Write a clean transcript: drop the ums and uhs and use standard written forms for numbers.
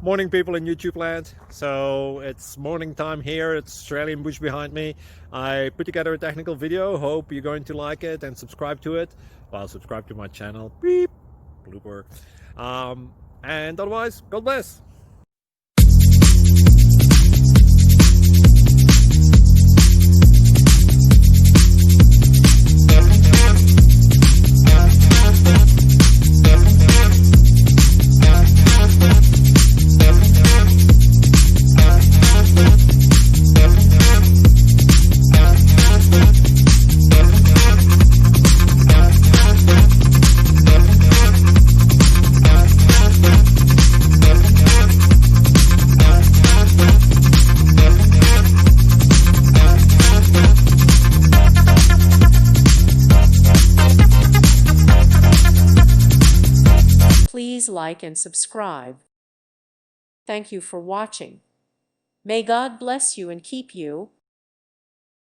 Morning, people in YouTube land. So it's morning time here. It's Australian bush behind me. I put together a technical video. Hope you're going to like it and subscribe to it. Well, subscribe to my channel. Beep. Blooper. And otherwise, God bless. Please like and subscribe. Thank you for watching. May God bless you and keep you.